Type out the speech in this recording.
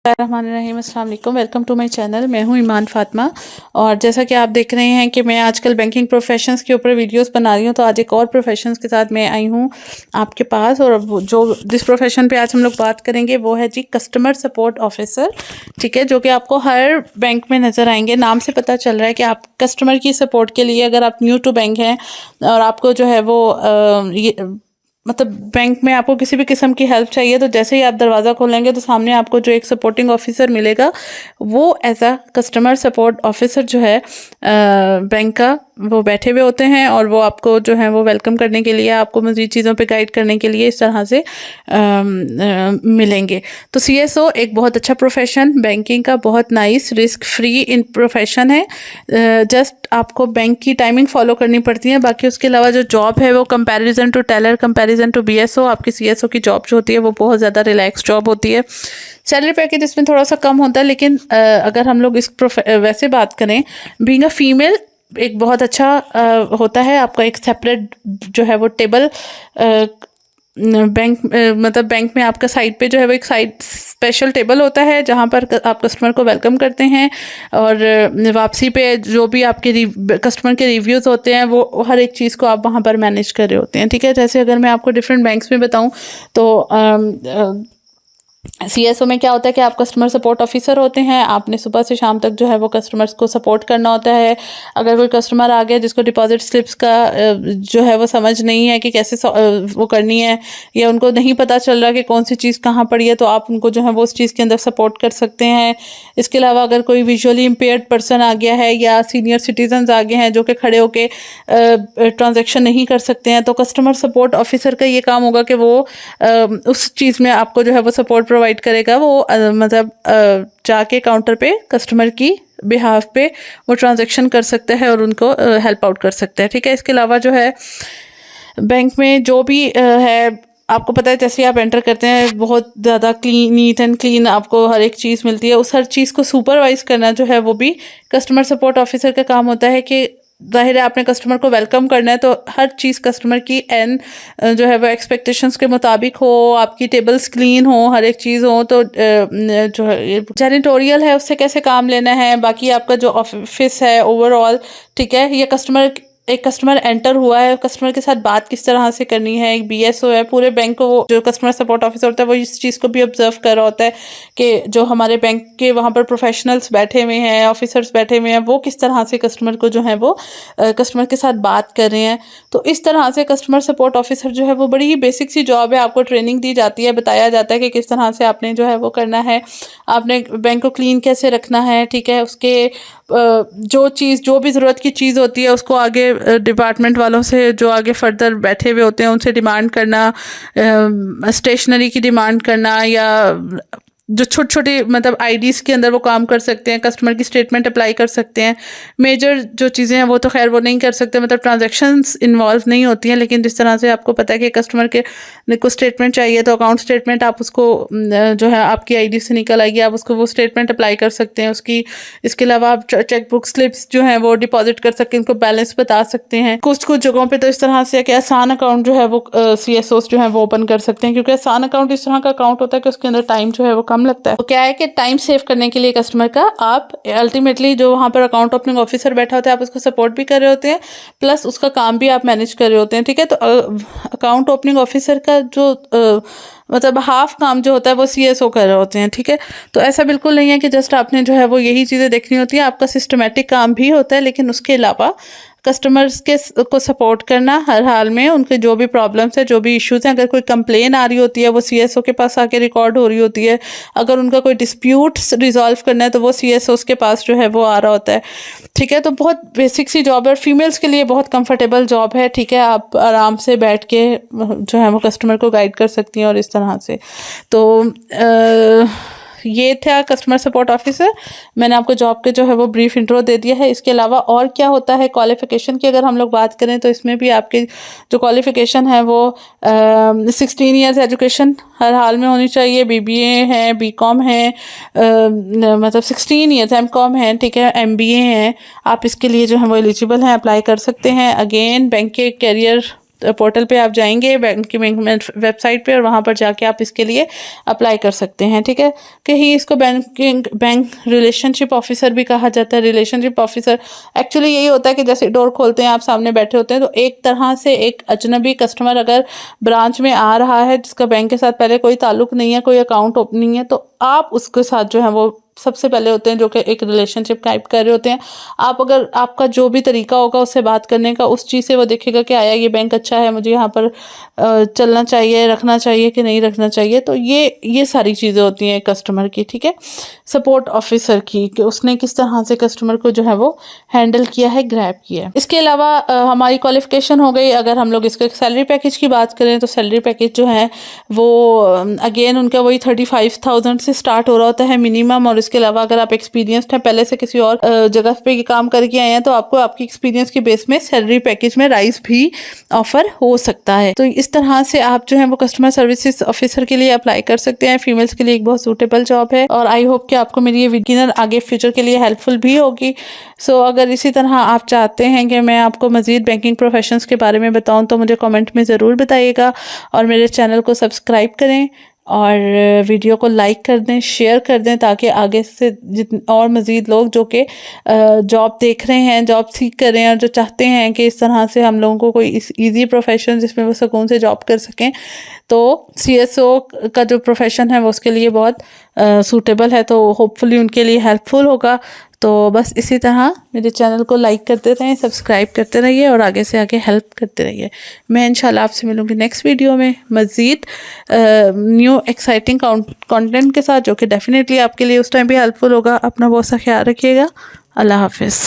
रहमानिर्रहीम, अस्सलाम वालेकुम। Welcome to my channel. मैं हूं ईमान फ़ातिमा और जैसा कि आप देख रहे हैं कि मैं आजकल बैंकिंग प्रोफेशंस के ऊपर वीडियोस बना रही हूं, तो आज एक और प्रोफेशंस के साथ मैं आई हूं आपके पास। और जिस प्रोफेशन पे आज हम लोग बात करेंगे वो है जी कस्टमर सपोर्ट ऑफिसर। ठीक है, जो कि आपको हर बैंक में नज़र आएंगे। नाम से पता चल रहा है कि आप कस्टमर की सपोर्ट के लिए, अगर आप न्यू टू बैंक हैं और आपको जो है वो मतलब बैंक में आपको किसी भी किस्म की हेल्प चाहिए, तो जैसे ही आप दरवाज़ा खोलेंगे तो सामने आपको जो एक सपोर्टिंग ऑफिसर मिलेगा, वो as a customer support officer जो है बैंक का, वो बैठे हुए होते हैं और वो आपको जो है वो वेलकम करने के लिए, आपको मज़ीद चीज़ों पे गाइड करने के लिए इस तरह से मिलेंगे। तो सीएसओ एक बहुत अच्छा प्रोफेशन, बैंकिंग का बहुत nice risk free in profession है। जस्ट आपको बैंक की टाइमिंग फॉलो करनी पड़ती है, बाकी उसके अलावा जो जॉब है वो comparison to teller, comparison to BSO, आपकी सीएसओ की जॉब जो होती है वो बहुत ज़्यादा रिलैक्स जॉब होती है। सैलरी पैकेज इसमें थोड़ा सा कम होता है, लेकिन अगर हम लोग वैसे बात करें, बीइंग अ फीमेल एक बहुत अच्छा होता है। आपका एक सेपरेट जो है वो टेबल बैंक मतलब बैंक में आपका साइड पे जो है वो एक साइड स्पेशल टेबल होता है, जहाँ पर आप कस्टमर को वेलकम करते हैं। और वापसी पे जो भी आपके कस्टमर के रिव्यूज़ होते हैं, वो हर एक चीज़ को आप वहाँ पर मैनेज कर रहे होते हैं। ठीक है, जैसे अगर मैं आपको डिफरेंट बैंक्स में बताऊँ तो सीएसओ में क्या होता है कि आप कस्टमर सपोर्ट ऑफिसर होते हैं। आपने सुबह से शाम तक जो है वो कस्टमर्स को सपोर्ट करना होता है। अगर कोई कस्टमर आ गया जिसको डिपॉजिट स्लिप्स का जो है वो समझ नहीं है कि कैसे वो करनी है, या उनको नहीं पता चल रहा कि कौन सी चीज़ कहाँ पड़ी है, तो आप उनको जो है वो उस चीज़ के अंदर सपोर्ट कर सकते हैं। इसके अलावा अगर कोई विजुअली इम्पेयर्ड पर्सन आ गया है या सीनियर सिटीजन्स आ गए हैं जो कि खड़े होके ट्रांजेक्शन नहीं कर सकते हैं, तो कस्टमर सपोर्ट ऑफिसर का ये काम होगा कि वो उस चीज़ में आपको जो है वो सपोर्ट प्रोवाइड करेगा। वो मतलब जाके काउंटर पे कस्टमर की बिहाफ पे वो ट्रांजैक्शन कर सकता है और उनको हेल्प आउट कर सकता है। ठीक है, इसके अलावा जो है बैंक में जो भी है, आपको पता है जैसे आप एंटर करते हैं बहुत ज़्यादा नीट एंड क्लीन आपको हर एक चीज़ मिलती है। उस हर चीज़ को सुपरवाइज करना जो है वो भी कस्टमर सपोर्ट ऑफिसर का काम होता है कि ज़ाहिर है आपने कस्टमर को वेलकम करना है, तो हर चीज़ कस्टमर की एंड जो है वो एक्सपेक्टेशंस के मुताबिक हो, आपकी टेबल्स क्लीन हो, हर एक चीज़ हो। तो जो है जैनिटोरियल है उससे कैसे काम लेना है, बाकी आपका जो ऑफिस है ओवरऑल, ठीक है, ये एक कस्टमर एंटर हुआ है, कस्टमर के साथ बात किस तरह से करनी है। एक बीएसओ है, पूरे बैंक को जो कस्टमर सपोर्ट ऑफिसर होता है वो इस चीज़ को भी ऑब्जर्व कर रहा होता है कि जो हमारे बैंक के वहाँ पर प्रोफेशनल्स बैठे हुए हैं, ऑफिसर्स बैठे हुए हैं, वो किस तरह से कस्टमर को जो है वो कस्टमर के साथ बात कर रहे हैं। तो इस तरह से कस्टमर सपोर्ट ऑफिसर जो है वो बड़ी ही बेसिक सी जॉब है। आपको ट्रेनिंग दी जाती है, बताया जाता है कि किस तरह से आपने जो है वो करना है, आपने बैंक को क्लीन कैसे रखना है। ठीक है, उसके जो भी ज़रूरत की चीज़ होती है उसको आगे डिपार्टमेंट वालों से जो आगे फर्दर बैठे हुए होते हैं उनसे डिमांड करना, स्टेशनरी की डिमांड करना, या जो छोटी छोटी मतलब आईडीज़ के अंदर वो काम कर सकते हैं, कस्टमर की स्टेटमेंट अप्लाई कर सकते हैं। मेजर जो चीज़ें हैं वो तो खैर वो नहीं कर सकते, मतलब ट्रांजैक्शंस इन्वॉल्व नहीं होती हैं। लेकिन जिस तरह से आपको पता है कि कस्टमर के को स्टेटमेंट चाहिए, तो अकाउंट स्टेटमेंट आप उसको जो है आपकी आईडी से निकल आएगी, आप उसको वो स्टेटमेंट अप्लाई कर सकते हैं उसकी। इसके अलावा आप चेक बुक स्लिप्स जो हैं वो डिपॉजिट कर सकते हैं, उनको बैलेंस बता सकते हैं। कुछ कुछ जगहों पे तो इस तरह से कि आसान अकाउंट जो है वो सीएसओस जो है वो ओपन कर सकते हैं, क्योंकि आसान अकाउंट इस तरह का अकाउंट होता है कि उसके अंदर टाइम जो है वो कम लगता है। तो क्या है कि टाइम सेव करने के लिए कस्टमर का, आप अल्टीमेटली जो वहाँ पर अकाउंट ओपनिंग ऑफिसर बैठा होता है आप उसको सपोर्ट भी कर रहे होते हैं, प्लस उसका काम भी आप मैनेज कर रहे होते हैं। ठीक है, तो अकाउंट ओपनिंग ऑफिसर का जो मतलब हाफ काम जो होता है वो सीएसओ कर रहे होते हैं। ठीक है, तो ऐसा बिल्कुल नहीं है कि जस्ट आपने जो है वो यही चीज़ें देखनी होती है, आपका सिस्टमेटिक काम भी होता है। लेकिन उसके अलावा कस्टमर्स को सपोर्ट करना हर हाल में, उनके जो भी प्रॉब्लम्स है, जो भी इश्यूज़ हैं, अगर कोई कंप्लेन आ रही होती है वो सीएसओ के पास आके रिकॉर्ड हो रही होती है। अगर उनका कोई डिस्प्यूट रिजॉल्व करना है तो वो सीएसओ के पास जो है वो आ रहा होता है। ठीक है, तो बहुत बेसिक सी जॉब है और फीमेल्स के लिए बहुत कंफर्टेबल जॉब है। ठीक है, आप आराम से बैठ के जो है वो कस्टमर को गाइड कर सकती हैं और इस तरह से। तो ये था कस्टमर सपोर्ट ऑफिसर। मैंने आपको जॉब के जो है वो ब्रीफ इंट्रो दे दिया है। इसके अलावा और क्या होता है, क्वालिफ़िकेशन की अगर हम लोग बात करें तो इसमें भी आपकी जो क्वालिफ़िकेशन है वो 16 ईयर्स एजुकेशन हर हाल में होनी चाहिए। बीबीए है, बीकॉम है, मतलब 16 ईयर्स, एमकॉम है, ठीक है, एमबीए है। आप इसके लिए जो है वो एलिजिबल हैं, अप्लाई कर सकते हैं। अगेन बैंक के कैरियर पोर्टल पे आप जाएंगे बैंक की वेबसाइट पे, और वहाँ पर जाके आप इसके लिए अप्लाई कर सकते हैं। ठीक है, कहीं इसको बैंक रिलेशनशिप ऑफिसर भी कहा जाता है। रिलेशनशिप ऑफिसर एक्चुअली यही होता है कि जैसे डोर खोलते हैं, आप सामने बैठे होते हैं, तो एक तरह से एक अजनबी कस्टमर अगर ब्रांच में आ रहा है जिसका बैंक के साथ पहले कोई ताल्लुक नहीं है, कोई अकाउंट ओपनिंग है, तो आप उसके साथ जो है वो सबसे पहले होते हैं, जो कि एक रिलेशनशिप टाइप कर रहे होते हैं। आप अगर आपका जो भी तरीका होगा उससे बात करने का, उस चीज़ से वो देखेगा कि आया ये बैंक अच्छा है, मुझे यहाँ पर चलना चाहिए, रखना चाहिए कि नहीं रखना चाहिए। तो ये सारी चीज़ें होती हैं कस्टमर की। ठीक है, सपोर्ट ऑफिसर की, कि उसने किस तरह से कस्टमर को जो है वो हैंडल किया है, ग्रैब किया है। इसके अलावा हमारी क्वालिफिकेशन हो गई। अगर हम लोग इसके सैलरी पैकेज की बात करें तो सैलरी पैकेज जो है वो अगेन उनका वही 35,000 से स्टार्ट हो रहा होता है मिनिमम। और इसके अलावा अगर आप एक्सपीरियंसड हैं, पहले से किसी और जगह पे काम करके आए हैं, तो आपको आपकी एक्सपीरियंस के बेस में सैलरी पैकेज में राइज भी ऑफर हो सकता है। तो इस तरह से आप जो है वो कस्टमर सर्विसेज ऑफिसर के लिए अप्लाई कर सकते हैं। फीमेल्स के लिए एक बहुत सूटेबल जॉब है, और आई होप कि आपको मेरी ये वीडियो आगे फ्यूचर के लिए हेल्पफुल भी होगी। सो अगर इसी तरह आप चाहते हैं कि मैं आपको मज़ीद बैंकिंग प्रोफेशंस के बारे में बताऊं, तो मुझे कमेंट में ज़रूर बताइएगा, और मेरे चैनल को सब्सक्राइब करें और वीडियो को लाइक कर दें, शेयर कर दें, ताकि आगे से और मज़ीद लोग जो कि जॉब देख रहे हैं, जॉब सीख कर रहे हैं, और जो चाहते हैं कि इस तरह से हम लोगों को कोई इस ईजी प्रोफेशन जिसमें वो सुकून से जॉब कर सकें, तो CSO का जो प्रोफेशन है वो उसके लिए बहुत सूटेबल है। तो होपफुली उनके लिए हेल्पफुल होगा। तो बस इसी तरह मेरे चैनल को लाइक करते रहें, सब्सक्राइब करते रहिए, और आगे से आगे हेल्प करते रहिए। मैं इंशाल्लाह आपसे मिलूँगी नेक्स्ट वीडियो में मज़ीद न्यू एक्साइटिंग कंटेंट के साथ, जो कि डेफिनेटली आपके लिए उस टाइम भी हेल्पफुल होगा। अपना बहुत सा ख्याल रखिएगा। अल्लाह हाफिज़।